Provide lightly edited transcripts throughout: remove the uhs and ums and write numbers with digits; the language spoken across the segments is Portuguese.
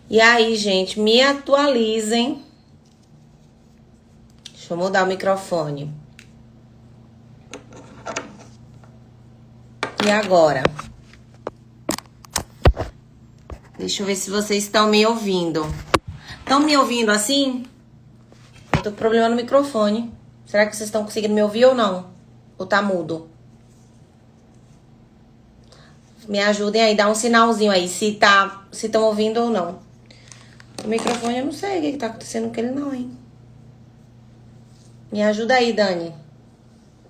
E aí, gente, me atualizem. Deixa eu mudar o microfone. E agora? Deixa eu ver se vocês estão me ouvindo. Estão me ouvindo assim? Eu tô com problema no microfone. Será que vocês estão conseguindo me ouvir ou não? Ou tá mudo? Me ajudem aí, dá um sinalzinho aí, se estão ouvindo ou não. O microfone, eu não sei o que tá acontecendo com ele não, hein? Me ajuda aí, Dani.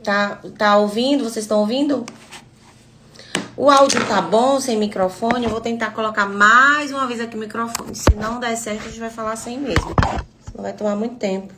Tá ouvindo? Vocês estão ouvindo? O áudio tá bom, sem microfone. Eu vou tentar colocar mais uma vez aqui o microfone. Se não der certo, a gente vai falar sem mesmo. Senão vai tomar muito tempo.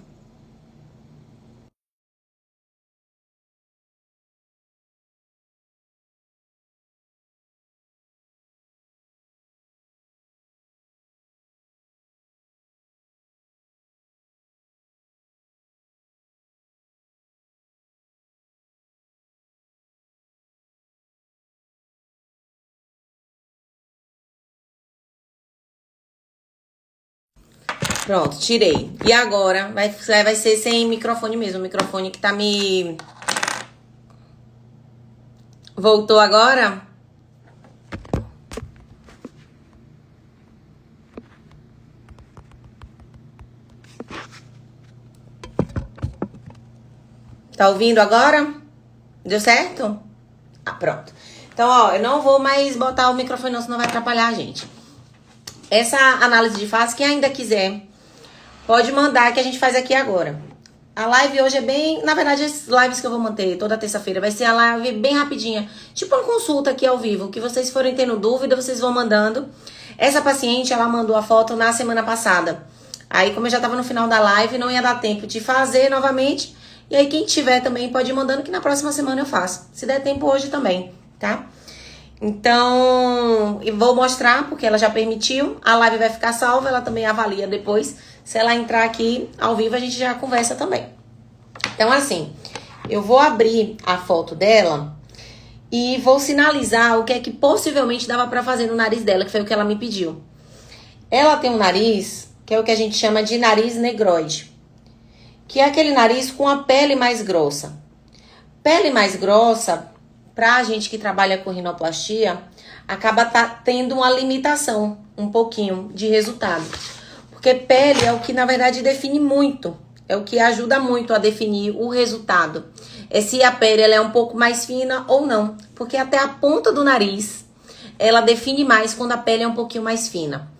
Pronto, tirei. E agora vai ser sem microfone mesmo. O microfone que tá me... Voltou agora? Tá ouvindo agora? Deu certo? Ah, pronto. Então, ó, eu não vou mais botar o microfone não, senão vai atrapalhar a gente. Essa análise de fase, quem ainda quiser, pode mandar que a gente faz aqui agora. A live hoje é bem... Na verdade, as lives que eu vou manter toda terça-feira vai ser a live bem rapidinha. Tipo uma consulta aqui ao vivo. Que vocês forem tendo dúvida, vocês vão mandando. Essa paciente, ela mandou a foto na semana passada. Aí, como eu já tava no final da live, não ia dar tempo de fazer novamente. E aí, quem tiver também pode ir mandando, que na próxima semana eu faço. Se der tempo hoje também, tá? Então, eu vou mostrar, porque ela já permitiu. A live vai ficar salva, ela também avalia depois. Se ela entrar aqui ao vivo, a gente já conversa também. Então, assim, eu vou abrir a foto dela e vou sinalizar o que é que possivelmente dava pra fazer no nariz dela, que foi o que ela me pediu. Ela tem um nariz, que é o que a gente chama de nariz negroide, que é aquele nariz com a pele mais grossa. Pele mais grossa, pra gente que trabalha com rinoplastia, acaba tendo uma limitação, um pouquinho, de resultado. Porque pele é o que, na verdade, define muito. É o que ajuda muito a definir o resultado. É se a pele ela é um pouco mais fina ou não. Porque até a ponta do nariz, ela define mais quando a pele é um pouquinho mais fina.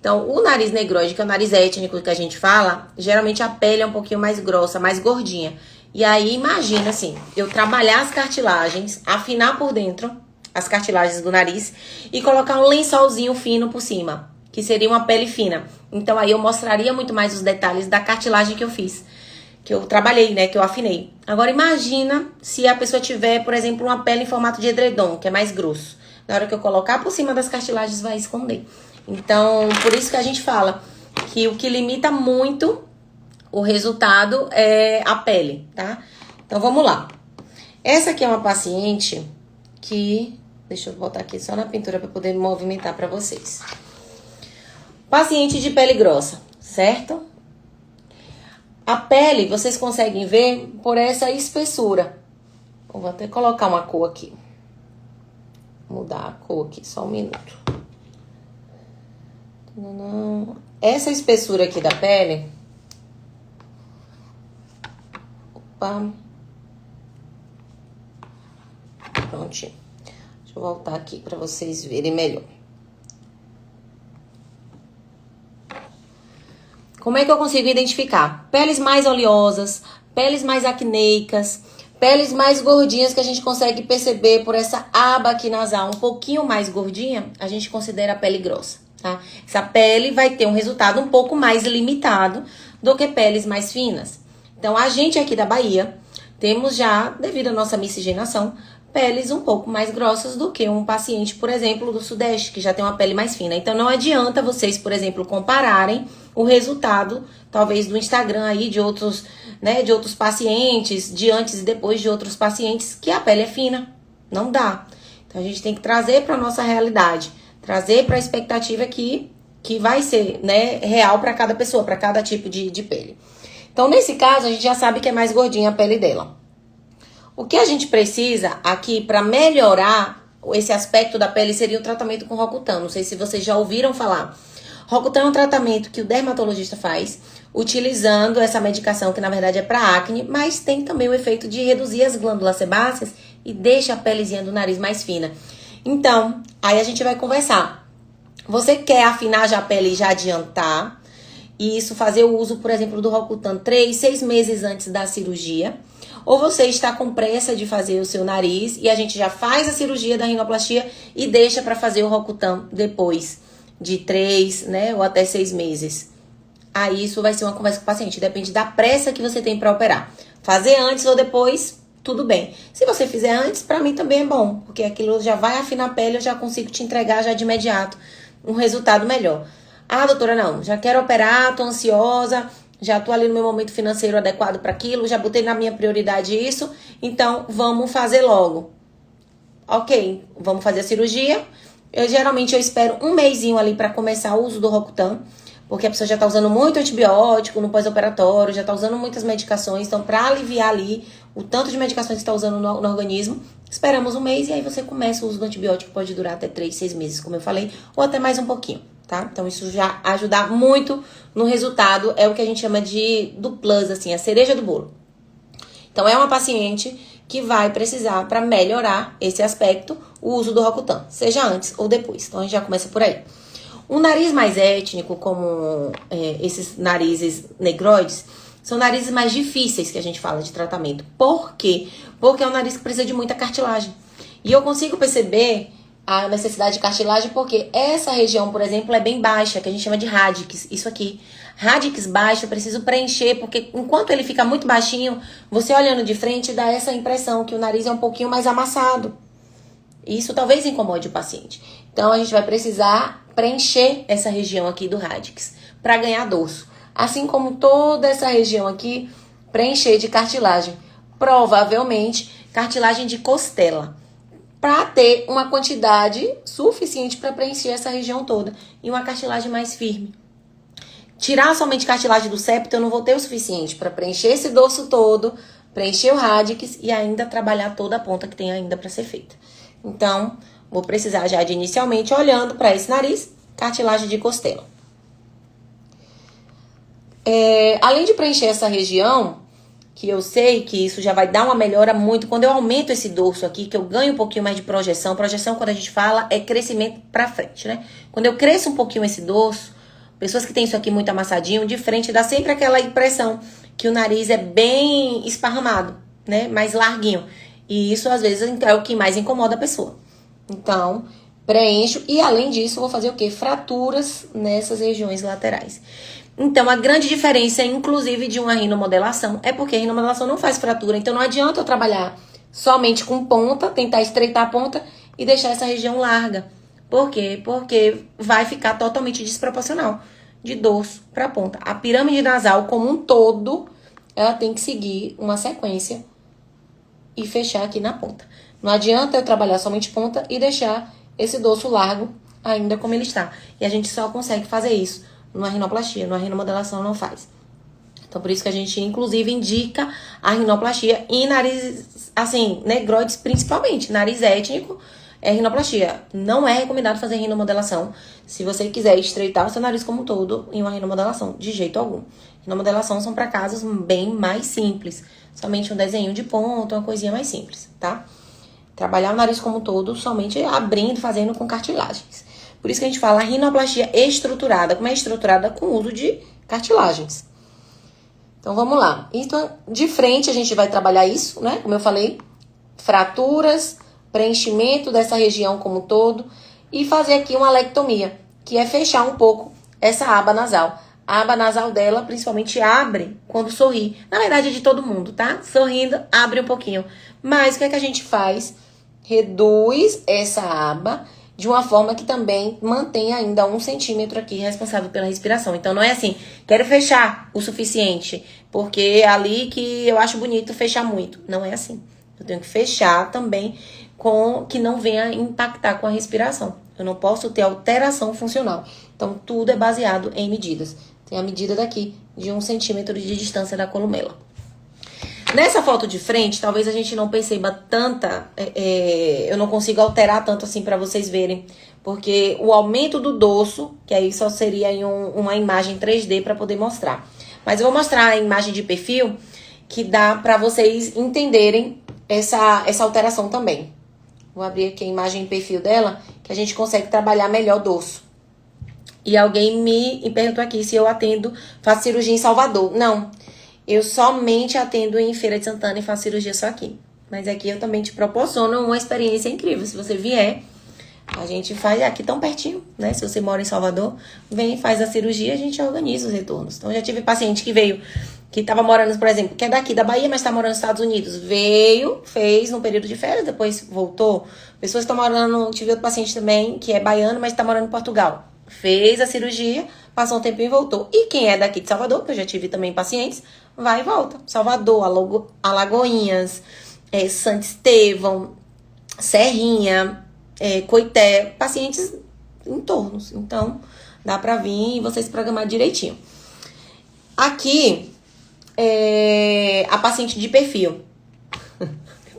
Então, o nariz negroide, que é o nariz étnico que a gente fala, geralmente a pele é um pouquinho mais grossa, mais gordinha. E aí, imagina assim, eu trabalhar as cartilagens, afinar por dentro as cartilagens do nariz e colocar um lençolzinho fino por cima, que seria uma pele fina. Então, aí eu mostraria muito mais os detalhes da cartilagem que eu fiz, que eu trabalhei, né, que eu afinei. Agora, imagina se a pessoa tiver, por exemplo, uma pele em formato de edredom, que é mais grosso. Na hora que eu colocar por cima das cartilagens, vai esconder. Então, por isso que a gente fala que o que limita muito o resultado é a pele, tá? Então, vamos lá. Essa aqui é uma paciente que... Deixa eu botar aqui só na pintura para poder movimentar para vocês. Paciente de pele grossa, certo? A pele, vocês conseguem ver por essa espessura. Eu vou até colocar uma cor aqui. Mudar a cor aqui, só um minuto. Essa espessura aqui da pele... Opa. Prontinho. Deixa eu voltar aqui para vocês verem melhor. Como é que eu consigo identificar? Peles mais oleosas, peles mais acneicas, peles mais gordinhas que a gente consegue perceber por essa aba aqui nasal um pouquinho mais gordinha, a gente considera a pele grossa, tá? Essa pele vai ter um resultado um pouco mais limitado do que peles mais finas. Então, a gente aqui da Bahia, temos já, devido à nossa miscigenação, peles um pouco mais grossas do que um paciente, por exemplo, do Sudeste, que já tem uma pele mais fina. Então, não adianta vocês, por exemplo, compararem o resultado, talvez, do Instagram aí, de outros, né, de outros pacientes, de antes e depois de outros pacientes, que a pele é fina. Não dá. Então, a gente tem que trazer para a nossa realidade, trazer para a expectativa que que vai ser, né, real para cada pessoa, para cada tipo de pele. Então, nesse caso, a gente já sabe que é mais gordinha a pele dela. O que a gente precisa aqui para melhorar esse aspecto da pele seria o tratamento com Rocutan. Não sei se vocês já ouviram falar. Rocutan é um tratamento que o dermatologista faz utilizando essa medicação que na verdade é para acne, mas tem também o efeito de reduzir as glândulas sebáceas e deixa a pelezinha do nariz mais fina. Então, aí a gente vai conversar. Você quer afinar já a pele e já adiantar, e isso fazer o uso, por exemplo, do Rocutan 3, 6 meses antes da cirurgia, ou você está com pressa de fazer o seu nariz e a gente já faz a cirurgia da rinoplastia e deixa para fazer o Rocutan depois de 3, né, ou até 6 meses. Aí isso vai ser uma conversa com o paciente, depende da pressa que você tem para operar. Fazer antes ou depois, tudo bem. Se você fizer antes, para mim também é bom, porque aquilo já vai afinar a pele, eu já consigo te entregar já de imediato um resultado melhor. Ah, doutora, não, já quero operar, tô ansiosa, já tô ali no meu momento financeiro adequado para aquilo, já botei na minha prioridade isso, então vamos fazer logo. Ok, vamos fazer a cirurgia. Geralmente eu espero um mesinho ali para começar o uso do Rocutan, porque a pessoa já tá usando muito antibiótico no pós-operatório, já tá usando muitas medicações, então para aliviar ali o tanto de medicações que está usando no organismo, esperamos um mês e aí você começa o uso do antibiótico, pode durar até 3, 6 meses, como eu falei, ou até mais um pouquinho, tá? Então isso já ajuda muito no resultado, é o que a gente chama do plus, assim, a cereja do bolo. Então é uma paciente que vai precisar, para melhorar esse aspecto, o uso do Rocutan, seja antes ou depois. Então a gente já começa por aí. Um nariz mais étnico, como esses narizes negroides, são narizes mais difíceis que a gente fala de tratamento. Por quê? Porque é um nariz que precisa de muita cartilagem. E eu consigo perceber a necessidade de cartilagem porque essa região, por exemplo, é bem baixa, que a gente chama de radix, isso aqui. Radix baixo, eu preciso preencher, porque enquanto ele fica muito baixinho, você olhando de frente dá essa impressão que o nariz é um pouquinho mais amassado. Isso talvez incomode o paciente. Então a gente vai precisar preencher essa região aqui do radix para ganhar dorso. Assim como toda essa região aqui, preencher de cartilagem. Provavelmente cartilagem de costela. Para ter uma quantidade suficiente para preencher essa região toda. E uma cartilagem mais firme. Tirar somente cartilagem do septo, eu não vou ter o suficiente para preencher esse dorso todo, preencher o radix e ainda trabalhar toda a ponta que tem ainda para ser feita. Então, vou precisar já de inicialmente, olhando para esse nariz, cartilagem de costela. Além de preencher essa região, que eu sei que isso já vai dar uma melhora muito, quando eu aumento esse dorso aqui, que eu ganho um pouquinho mais de projeção, quando a gente fala é crescimento para frente, né? Quando eu cresço um pouquinho esse dorso, pessoas que têm isso aqui muito amassadinho, de frente dá sempre aquela impressão que o nariz é bem esparramado, né? Mais larguinho. E isso, às vezes, é o que mais incomoda a pessoa. Então, preencho. E, além disso, vou fazer o quê? Fraturas nessas regiões laterais. Então, a grande diferença, inclusive, de uma rinomodelação é porque a rinomodelação não faz fratura. Então, não adianta eu trabalhar somente com ponta, tentar estreitar a ponta e deixar essa região larga. Por quê? Porque vai ficar totalmente desproporcional de dorso para ponta. A pirâmide nasal, como um todo, ela tem que seguir uma sequência e fechar aqui na ponta. Não adianta eu trabalhar somente ponta e deixar esse dorso largo ainda como ele está. E a gente só consegue fazer isso numa rinoplastia, numa rinomodelação não faz. Então, por isso que a gente, inclusive, indica a rinoplastia em nariz, assim, negroides principalmente. Nariz étnico é rinoplastia. Não é recomendado fazer rinomodelação se você quiser estreitar o seu nariz como um todo em uma rinomodelação, de jeito algum. Rinomodelação são para casos bem mais simples. Somente um desenho de ponta, uma coisinha mais simples, tá? Trabalhar o nariz como um todo, somente abrindo, fazendo com cartilagens. Por isso que a gente fala rinoplastia estruturada. Como é estruturada? Com o uso de cartilagens. Então, vamos lá. Então, de frente, a gente vai trabalhar isso, né? Como eu falei, fraturas, preenchimento dessa região como um todo e fazer aqui uma alectomia, que é fechar um pouco essa aba nasal. A aba nasal dela, principalmente, abre quando sorri. Na verdade, é de todo mundo, tá? Sorrindo, abre um pouquinho. Mas o que é que a gente faz? Reduz essa aba de uma forma que também mantém ainda 1 centímetro aqui responsável pela respiração. Então, não é assim, quero fechar o suficiente, porque é ali que eu acho bonito fechar muito. Não é assim. Eu tenho que fechar também com que não venha impactar com a respiração. Eu não posso ter alteração funcional. Então, tudo é baseado em medidas. Tem a medida daqui de 1 centímetro de distância da columela. Nessa foto de frente, talvez a gente não perceba tanta... eu não consigo alterar tanto assim para vocês verem. Porque o aumento do dorso, que aí só seria em uma imagem 3D para poder mostrar. Mas eu vou mostrar a imagem de perfil que dá para vocês entenderem essa alteração também. Vou abrir aqui a imagem em perfil dela, que a gente consegue trabalhar melhor o dorso. E alguém me perguntou aqui se eu atendo, faço cirurgia em Salvador. Não, eu somente atendo em Feira de Santana e faço cirurgia só aqui. Mas aqui eu também te proporciono uma experiência incrível. Se você vier, a gente faz aqui tão pertinho, né? Se você mora em Salvador, vem, faz a cirurgia, a gente organiza os retornos. Então, já tive paciente que veio, que tava morando, por exemplo, que é daqui da Bahia, mas tá morando nos Estados Unidos. Veio, fez no período de férias, depois voltou. Pessoas que estão morando, tive outro paciente também, que é baiano, mas tá morando em Portugal. Fez a cirurgia, passou um tempinho e voltou. E quem é daqui de Salvador, que eu já tive também pacientes, vai e volta. Salvador, Alagoinhas, Santo Estevão, Serrinha, Coité, pacientes em tornos. Então, dá pra vir e vocês programar direitinho. Aqui, a paciente de perfil.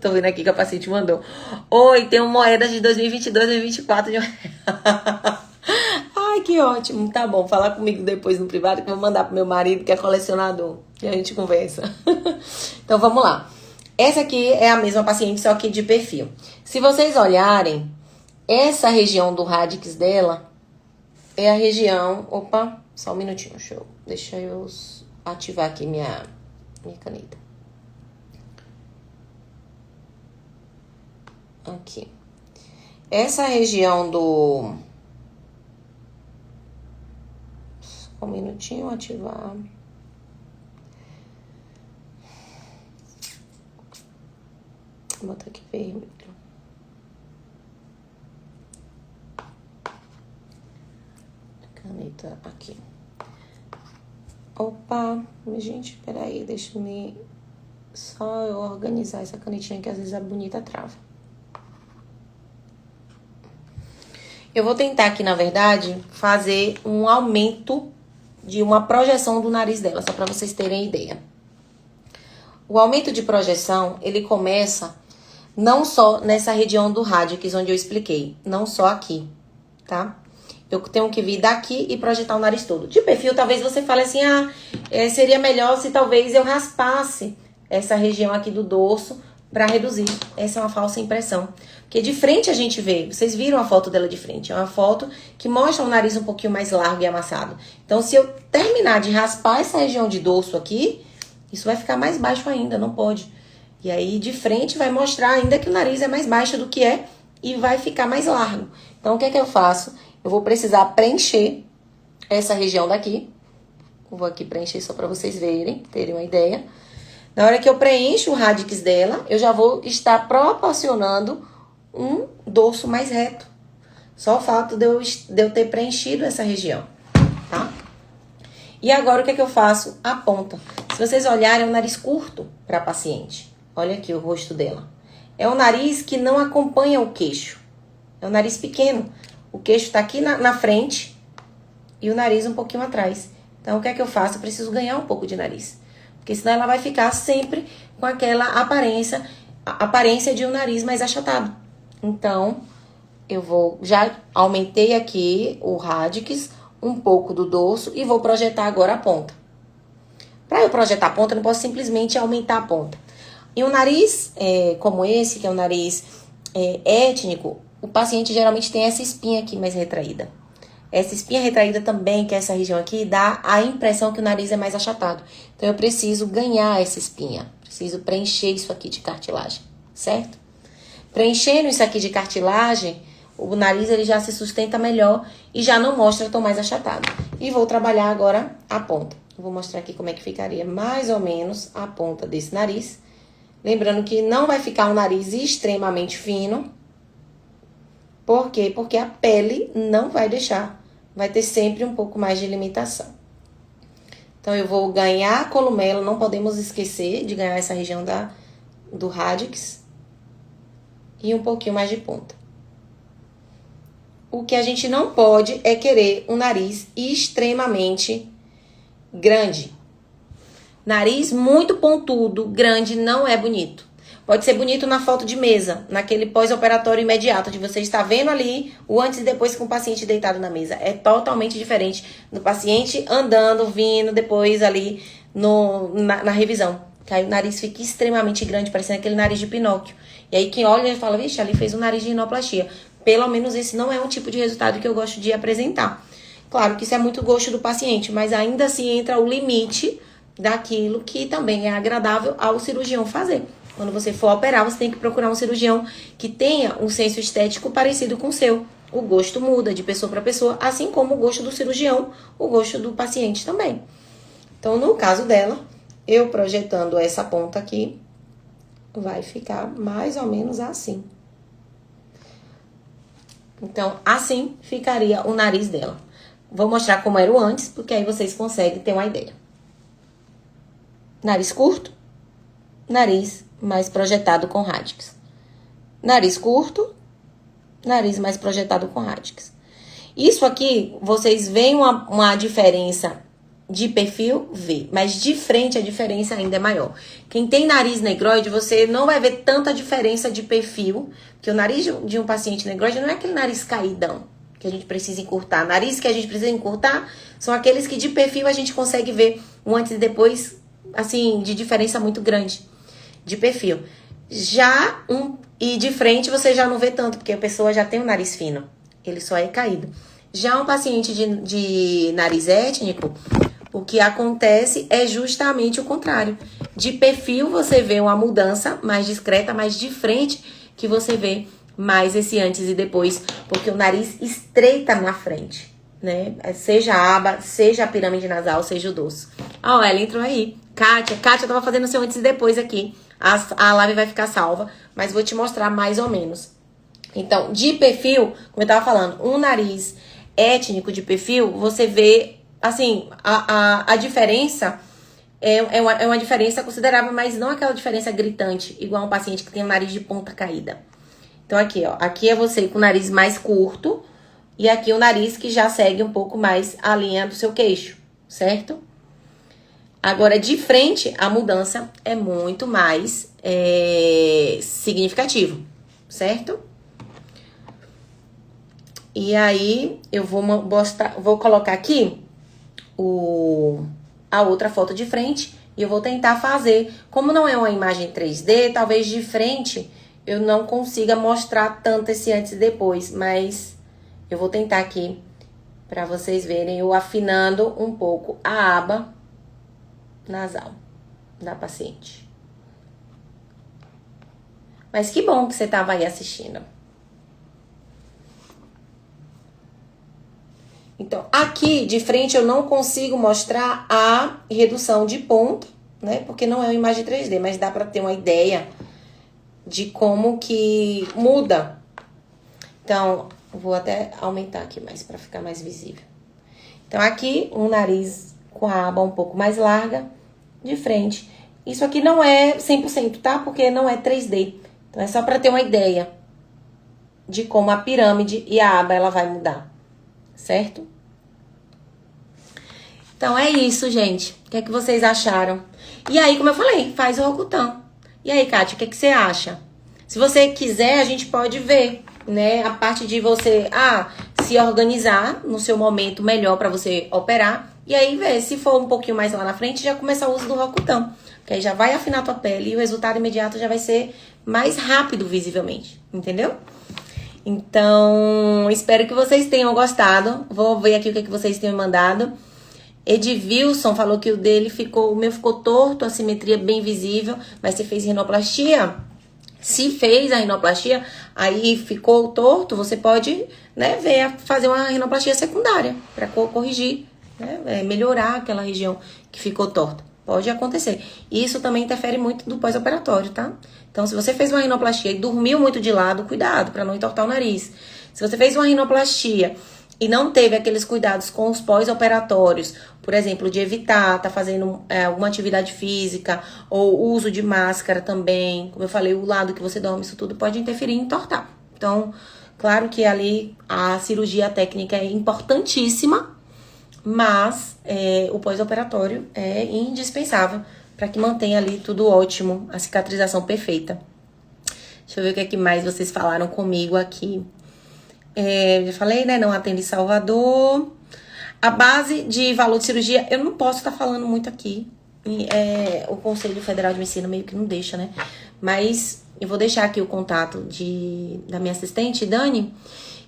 Tô vendo aqui que a paciente mandou. Oi, tenho moedas de 2022 e 2024 de... Ai, que ótimo. Tá bom, falar comigo depois no privado que eu vou mandar pro meu marido, que é colecionador. E a gente conversa. Então, vamos lá. Essa aqui é a mesma paciente, só que de perfil. Se vocês olharem, essa região do radix dela é a região... Opa, só um minutinho, deixa eu ativar aqui minha caneta. Aqui. Essa região do... Só um minutinho, ativar. Vou botar aqui vermelho. Caneta aqui. Opa, gente, peraí, deixa eu só eu organizar essa canetinha que às vezes a bonita trava. Eu vou tentar aqui, na verdade, fazer um aumento de uma projeção do nariz dela, só pra vocês terem ideia. O aumento de projeção, ele começa não só nessa região do radix, onde eu expliquei, não só aqui, tá? Eu tenho que vir daqui e projetar o nariz todo. De perfil, talvez você fale assim, seria melhor se talvez eu raspasse essa região aqui do dorso pra reduzir. Essa é uma falsa impressão. Porque de frente a gente vê, vocês viram a foto dela de frente, é uma foto que mostra o nariz um pouquinho mais largo e amassado. Então, se eu terminar de raspar essa região de dorso aqui, isso vai ficar mais baixo ainda, não pode. E aí, de frente, vai mostrar ainda que o nariz é mais baixo do que é e vai ficar mais largo. Então, o que é que eu faço? Eu vou precisar preencher essa região daqui. Eu vou aqui preencher só para vocês verem, terem uma ideia. Na hora que eu preencho o radix dela, eu já vou estar proporcionando um dorso mais reto. Só o fato de eu ter preenchido essa região, tá? E agora, o que é que eu faço? A ponta. Se vocês olharem, é um nariz curto para a paciente. Olha aqui o rosto dela. É um nariz que não acompanha o queixo. É um nariz pequeno. O queixo tá aqui na frente e o nariz um pouquinho atrás. Então, o que é que eu faço? Eu preciso ganhar um pouco de nariz. Porque senão ela vai ficar sempre com aquela aparência de um nariz mais achatado. Então, já aumentei aqui o radix, um pouco do dorso e vou projetar agora a ponta. Para eu projetar a ponta, eu não posso simplesmente aumentar a ponta. E um nariz como esse, que é um nariz étnico, o paciente geralmente tem essa espinha aqui mais retraída. Essa espinha retraída também, que é essa região aqui, dá a impressão que o nariz é mais achatado. Então, eu preciso ganhar essa espinha. Preciso preencher isso aqui de cartilagem, certo? Preenchendo isso aqui de cartilagem, o nariz ele já se sustenta melhor e já não mostra tão mais achatado. E vou trabalhar agora a ponta. Eu vou mostrar aqui como é que ficaria mais ou menos a ponta desse nariz. Lembrando que não vai ficar um nariz extremamente fino. Por quê? Porque a pele não vai deixar. Vai ter sempre um pouco mais de limitação. Então, eu vou ganhar a columela. Não podemos esquecer de ganhar essa região do radix. E um pouquinho mais de ponta. o que a gente não pode é querer um nariz extremamente grande. Nariz muito pontudo, grande, não é bonito. Pode ser bonito na foto de mesa, naquele pós-operatório imediato, de você estar vendo ali o antes e depois com o paciente deitado na mesa. É totalmente diferente do paciente andando, vindo, depois ali na revisão. Que aí o nariz fica extremamente grande, parecendo aquele nariz de Pinóquio. E aí quem olha e fala, vixe, ali fez um nariz de rinoplastia. Pelo menos esse não é um tipo de resultado que eu gosto de apresentar. Claro que isso é muito gosto do paciente, mas ainda assim entra o limite daquilo que também é agradável ao cirurgião fazer. Quando você for operar, você tem que procurar um cirurgião que tenha um senso estético parecido com o seu. O gosto muda de pessoa para pessoa, assim como o gosto do cirurgião, o gosto do paciente também. Então, no caso dela, eu projetando essa ponta aqui, vai ficar mais ou menos assim. Então, assim ficaria o nariz dela. Vou mostrar como era o antes, porque aí vocês conseguem ter uma ideia. Nariz curto, nariz mais projetado com radix. Nariz curto, nariz mais projetado com radix. Isso aqui, vocês veem uma diferença de perfil? Vê. Mas de frente a diferença ainda é maior. Quem tem nariz negroide, você não vai ver tanta diferença de perfil, porque o nariz de um paciente negroide não é aquele nariz caidão que a gente precisa encurtar. Nariz que a gente precisa encurtar são aqueles que de perfil a gente consegue ver um antes e depois, assim, de diferença muito grande de perfil. E de frente você já não vê tanto, porque a pessoa já tem o nariz fino. Ele só é caído. Já um paciente de nariz étnico, o que acontece é justamente o contrário. De perfil você vê uma mudança mais discreta, mas de frente que você vê mais esse antes e depois, porque o nariz estreita na frente, né? Seja a aba, seja a pirâmide nasal, seja o dorso. Ó, ela entrou aí. Kátia tava fazendo seu antes e depois aqui. A live vai ficar salva, mas vou te mostrar mais ou menos. Então, de perfil, como eu tava falando, um nariz étnico de perfil, você vê, assim, a diferença é uma diferença considerável, mas não aquela diferença gritante, igual um paciente que tem o nariz de ponta caída. Então, aqui, ó, aqui é você com o nariz mais curto e aqui o nariz que já segue um pouco mais a linha do seu queixo, certo? Agora, de frente, a mudança é muito mais significativa, certo? E aí, eu vou colocar aqui a outra foto de frente e eu vou tentar fazer. Como não é uma imagem 3D, talvez de frente eu não consiga mostrar tanto esse antes e depois, mas eu vou tentar aqui para vocês verem eu afinando um pouco a aba nasal da paciente. Mas que bom que você estava aí assistindo. Então, aqui de frente eu não consigo mostrar a redução de ponto, né? Porque não é uma imagem 3D, mas dá para ter uma ideia de como que muda. Então, vou até aumentar aqui mais para ficar mais visível. Então, aqui um nariz com a aba um pouco mais larga, de frente. Isso aqui não é 100%, tá? Porque não é 3D. Então, é só para ter uma ideia de como a pirâmide e a aba ela vai mudar, certo? Então, é isso, gente. O que é que vocês acharam? E aí, como eu falei, faz o Rokutan. E aí, Kátia, o que é que você acha? Se você quiser, a gente pode ver, né? A parte de você, se organizar no seu momento melhor para você operar. E aí, ver se for um pouquinho mais lá na frente, já começa o uso do Rokutan. Que aí já vai afinar a tua pele e o resultado imediato já vai ser mais rápido, visivelmente. Entendeu? Então, espero que vocês tenham gostado. Vou ver aqui o que é que vocês têm mandado. Edvilson falou que o meu ficou torto, a simetria bem visível, mas você fez rinoplastia? Se fez a rinoplastia, aí ficou torto, você pode, né, fazer uma rinoplastia secundária para corrigir, né, melhorar aquela região que ficou torta. Pode acontecer. E isso também interfere muito do pós-operatório, tá? Então, se você fez uma rinoplastia e dormiu muito de lado, cuidado para não entortar o nariz. Se você fez uma rinoplastia e não teve aqueles cuidados com os pós-operatórios, por exemplo, de evitar tá fazendo alguma atividade física ou uso de máscara também, como eu falei, o lado que você dorme, isso tudo pode interferir em entortar. Então, Claro que ali a cirurgia técnica é importantíssima, mas o pós-operatório é indispensável para que mantenha ali tudo ótimo, a cicatrização perfeita. Deixa eu ver o que é que mais vocês falaram comigo aqui. Já falei, né? Não atende em Salvador. A base de valor de cirurgia, eu não posso estar falando muito aqui. O Conselho Federal de Medicina meio que não deixa, né? Mas eu vou deixar aqui o contato da minha assistente, Dani,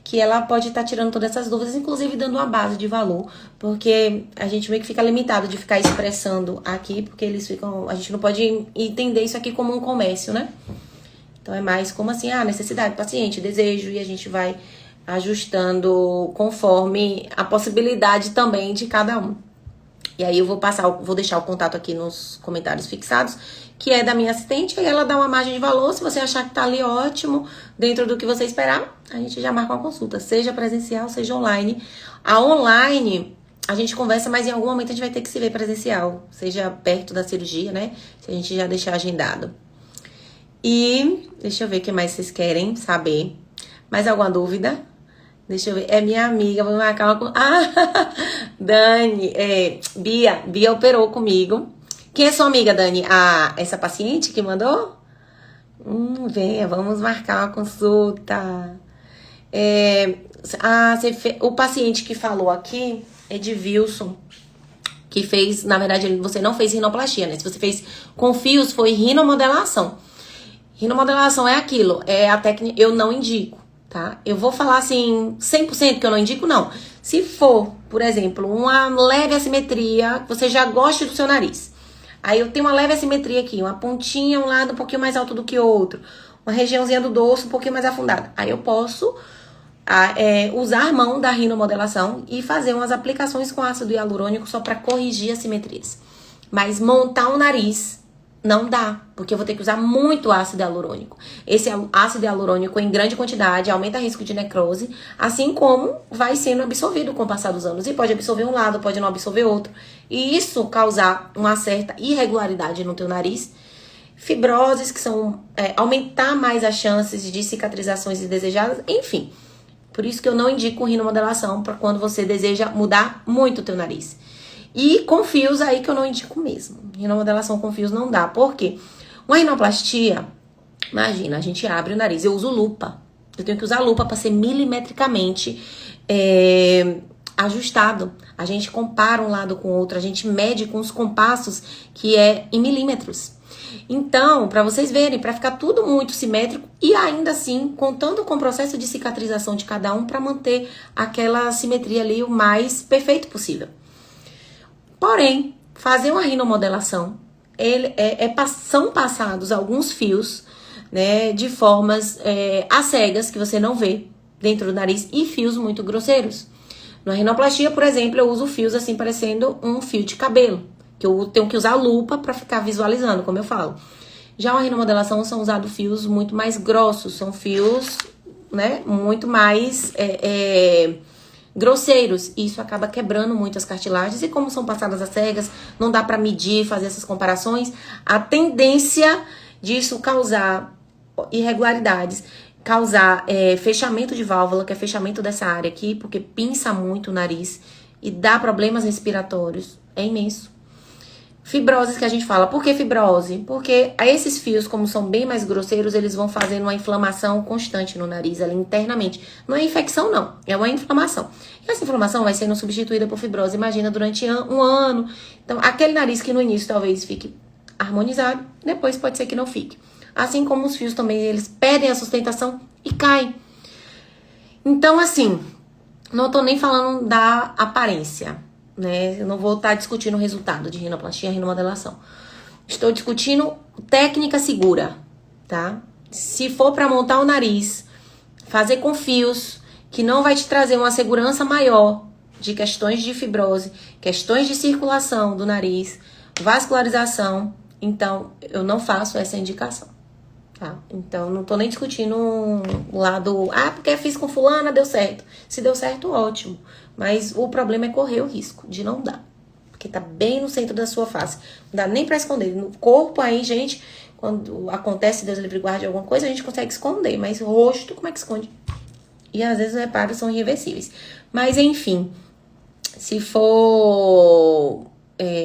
que ela pode estar tirando todas essas dúvidas, inclusive dando uma base de valor, porque a gente meio que fica limitado de ficar expressando aqui, porque a gente não pode entender isso aqui como um comércio, né? Então é mais como assim, necessidade do paciente, desejo, e a gente vai ajustando conforme a possibilidade também de cada um. E aí eu vou deixar o contato aqui nos comentários fixados, que é da minha assistente, aí ela dá uma margem de valor. Se você achar que tá ali ótimo, dentro do que você esperar, a gente já marca uma consulta, seja presencial, seja online. A online, a gente conversa, mas em algum momento a gente vai ter que se ver presencial, seja perto da cirurgia, né? Se a gente já deixar agendado. E deixa eu ver o que mais vocês querem saber. Mais alguma dúvida? Deixa eu ver. É minha amiga, vou marcar uma... Dani, Bia operou comigo. Quem é sua amiga, Dani? Essa paciente que mandou? Venha, vamos marcar uma consulta. O paciente que falou aqui é de Wilson, que fez, na verdade, você não fez rinoplastia, né? Se você fez com fios, foi rinomodelação. Rinomodelação é aquilo, é a técnica, eu não indico, tá? Eu vou falar assim, 100% que eu não indico, não. Se for, por exemplo, uma leve assimetria, você já gosta do seu nariz. Aí eu tenho uma leve assimetria aqui, uma pontinha, um lado um pouquinho mais alto do que o outro, uma regiãozinha do dorso um pouquinho mais afundada. Aí eu posso usar a mão da rinomodelação e fazer umas aplicações com ácido hialurônico só para corrigir assimetrias. Mas montar um nariz não dá, porque eu vou ter que usar muito ácido hialurônico. Esse ácido hialurônico em grande quantidade aumenta o risco de necrose, assim como vai sendo absorvido com o passar dos anos. E pode absorver um lado, pode não absorver outro. E isso causar uma certa irregularidade no teu nariz. Fibroses, que são aumentar mais as chances de cicatrizações indesejadas, enfim. Por isso que eu não indico rinomodelação para quando você deseja mudar muito o teu nariz. E com fios aí que eu não indico mesmo. Rinomodelação com fios não dá. Por quê? Uma rinoplastia, imagina, a gente abre o nariz. Eu uso lupa. Eu tenho que usar lupa para ser milimetricamente ajustado. A gente compara um lado com o outro. A gente mede com os compassos que é em milímetros. Então, para vocês verem, para ficar tudo muito simétrico e ainda assim, contando com o processo de cicatrização de cada um para manter aquela simetria ali o mais perfeito possível. Porém, fazer uma rinomodelação, são passados alguns fios, né, de formas às cegas, que você não vê dentro do nariz, e fios muito grosseiros. Na rinoplastia, por exemplo, eu uso fios assim, parecendo um fio de cabelo, que eu tenho que usar lupa para ficar visualizando, como eu falo. Já uma rinomodelação são usados fios muito mais grossos, são fios, né, muito mais... grosseiros, e isso acaba quebrando muito as cartilagens, e como são passadas às cegas, não dá para medir, fazer essas comparações, a tendência disso causar irregularidades, causar fechamento de válvula, que é fechamento dessa área aqui, porque pinça muito o nariz e dá problemas respiratórios, é imenso. Fibroses que a gente fala. Por que fibrose? Porque esses fios, como são bem mais grosseiros, eles vão fazendo uma inflamação constante no nariz, ali internamente. Não é infecção, não. É uma inflamação. E essa inflamação vai sendo substituída por fibrose, imagina, durante um ano. Então, aquele nariz que no início talvez fique harmonizado, depois pode ser que não fique. Assim como os fios também, eles perdem a sustentação e caem. Então, assim, não tô nem falando da aparência, né? Eu não vou estar discutindo o resultado de rinoplastia e rinomodelação. Estou discutindo técnica segura, tá? Se for para montar o nariz, fazer com fios, que não vai te trazer uma segurança maior de questões de fibrose, questões de circulação do nariz, vascularização, então eu não faço essa indicação, tá? Então não tô nem discutindo o lado, porque eu fiz com fulana, deu certo. Se deu certo, ótimo. Mas o problema é correr o risco de não dar. Porque tá bem no centro da sua face. Não dá nem pra esconder. No corpo aí, gente, quando acontece, Deus livre e guarde alguma coisa, a gente consegue esconder. Mas o rosto, como é que esconde? E às vezes os reparos são irreversíveis. Mas enfim, se for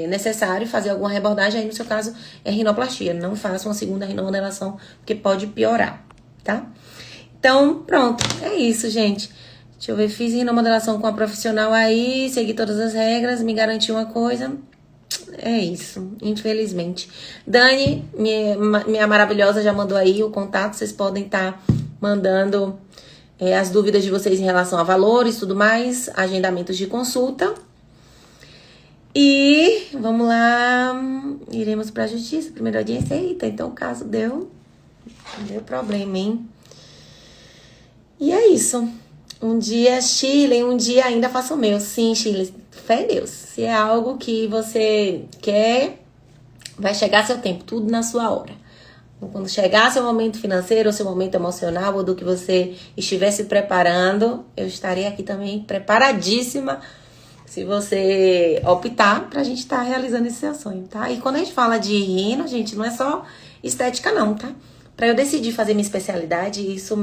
necessário fazer alguma rebordagem, aí no seu caso é rinoplastia. Não faça uma segunda rinomodelação, porque pode piorar, tá? Então, pronto, é isso, gente. Deixa eu ver, fiz rinomodelação com a profissional aí, segui todas as regras, me garanti uma coisa. É isso, infelizmente. Dani, minha maravilhosa, já mandou aí o contato. Vocês podem estar mandando as dúvidas de vocês em relação a valores, tudo mais, agendamentos de consulta. E vamos lá, iremos para a justiça, primeira audiência. Eita, então o caso deu problema, hein? E é isso. Um dia, Shirley, um dia ainda faço o meu. Sim, Shirley, fé em Deus. Se é algo que você quer, vai chegar seu tempo, tudo na sua hora. Quando chegar seu momento financeiro, ou seu momento emocional, ou do que você estiver se preparando, eu estarei aqui também preparadíssima, se você optar pra gente estar realizando esse seu sonho, tá? E quando a gente fala de rino, gente, não é só estética não, tá? Pra eu decidir fazer minha especialidade, isso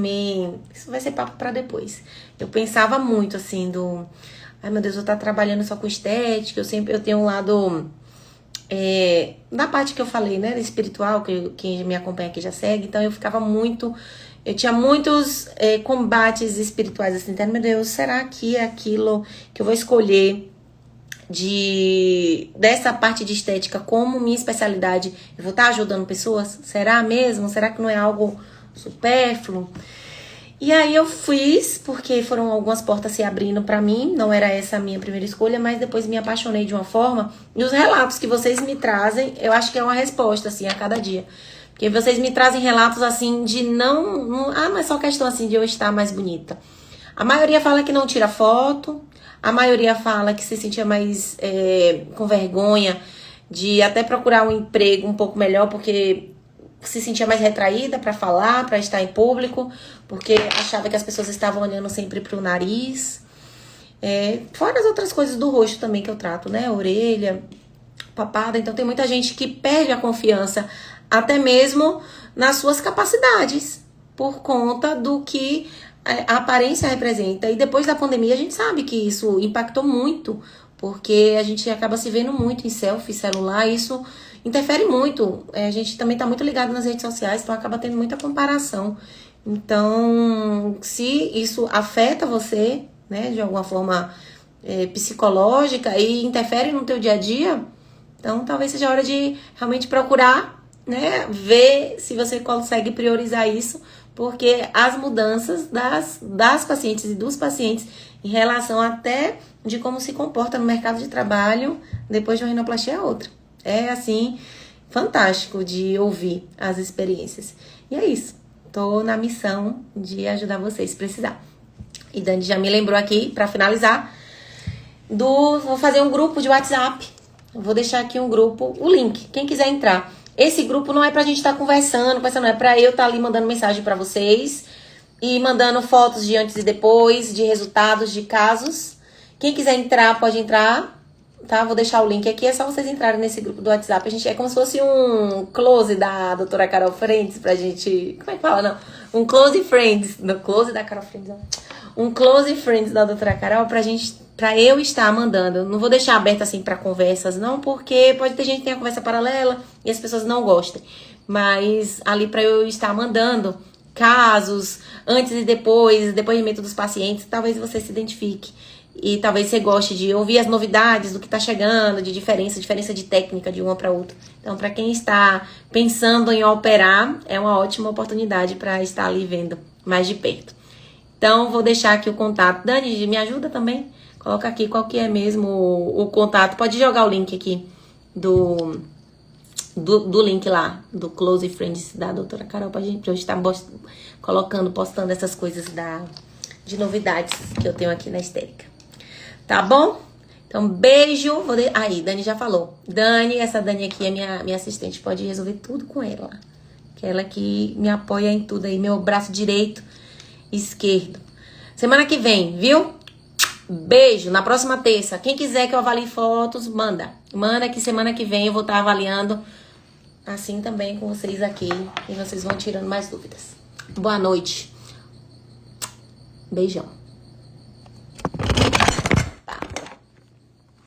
vai ser papo pra depois. Eu pensava muito assim ai meu Deus, eu tô trabalhando só com estética, eu tenho um lado na parte que eu falei, né, espiritual, que quem me acompanha aqui já segue, então eu tinha muitos combates espirituais assim, então, meu Deus, será que é aquilo que eu vou escolher dessa parte de estética como minha especialidade, eu vou estar ajudando pessoas? Será mesmo? Será que não é algo supérfluo? E aí eu fiz, porque foram algumas portas se abrindo pra mim, não era essa a minha primeira escolha, mas depois me apaixonei de uma forma, e os relatos que vocês me trazem, eu acho que é uma resposta, assim, a cada dia. Porque vocês me trazem relatos, assim, de não é só questão, assim, de eu estar mais bonita. A maioria fala que não tira foto, a maioria fala que se sentia mais com vergonha de até procurar um emprego um pouco melhor, porque se sentia mais retraída para falar, para estar em público, porque achava que as pessoas estavam olhando sempre pro nariz. Fora as outras coisas do rosto também que eu trato, né? Orelha, papada. Então tem muita gente que perde a confiança, até mesmo nas suas capacidades, por conta do que a aparência representa. E depois da pandemia a gente sabe que isso impactou muito, porque a gente acaba se vendo muito em selfie, celular, isso interfere muito. A gente também tá muito ligado nas redes sociais, então acaba tendo muita comparação. Então, se isso afeta você, né, de alguma forma psicológica e interfere no teu dia a dia, então talvez seja a hora de realmente procurar, né, ver se você consegue priorizar isso, porque as mudanças das pacientes e dos pacientes em relação até de como se comporta no mercado de trabalho depois de uma rinoplastia é outra. É, assim, fantástico de ouvir as experiências. E é isso. Tô na missão de ajudar vocês se precisar. E Dani já me lembrou aqui, pra finalizar, vou fazer um grupo de WhatsApp. Vou deixar aqui um grupo, o link, quem quiser entrar. Esse grupo não é pra gente estar conversando, não é pra eu estar ali mandando mensagem pra vocês e mandando fotos de antes e depois, de resultados, de casos. Quem quiser entrar, pode entrar, tá? Vou deixar o link aqui, é só vocês entrarem nesse grupo do WhatsApp. A gente é como se fosse um close da doutora Carol Friends pra gente... Como é que fala? Não. Um close friends. No close da Carol Friends, não. Um close friends da doutora Carol pra eu estar mandando. Não vou deixar aberto assim pra conversas, não, porque pode ter gente que tenha conversa paralela e as pessoas não gostem. Mas ali pra eu estar mandando casos, antes e depois, depoimento dos pacientes, talvez você se identifique. E talvez você goste de ouvir as novidades do que tá chegando, de diferença de técnica de uma para outra. Então, para quem está pensando em operar, é uma ótima oportunidade para estar ali vendo mais de perto. Então, vou deixar aqui o contato. Dani, me ajuda também? Coloca aqui qual que é mesmo o contato. Pode jogar o link aqui do link lá, do Close Friends da doutora Carol, pra eu estar postando essas coisas de novidades que eu tenho aqui na Estética. Tá bom? Então, beijo. Aí, Dani já falou. Essa Dani aqui é minha assistente. Pode resolver tudo com ela. Que ela que me apoia em tudo aí. Meu braço direito, esquerdo. Semana que vem, viu? Beijo. Na próxima terça. Quem quiser que eu avalie fotos, manda. Manda que semana que vem eu vou estar avaliando assim também com vocês aqui. E vocês vão tirando mais dúvidas. Boa noite. Beijão.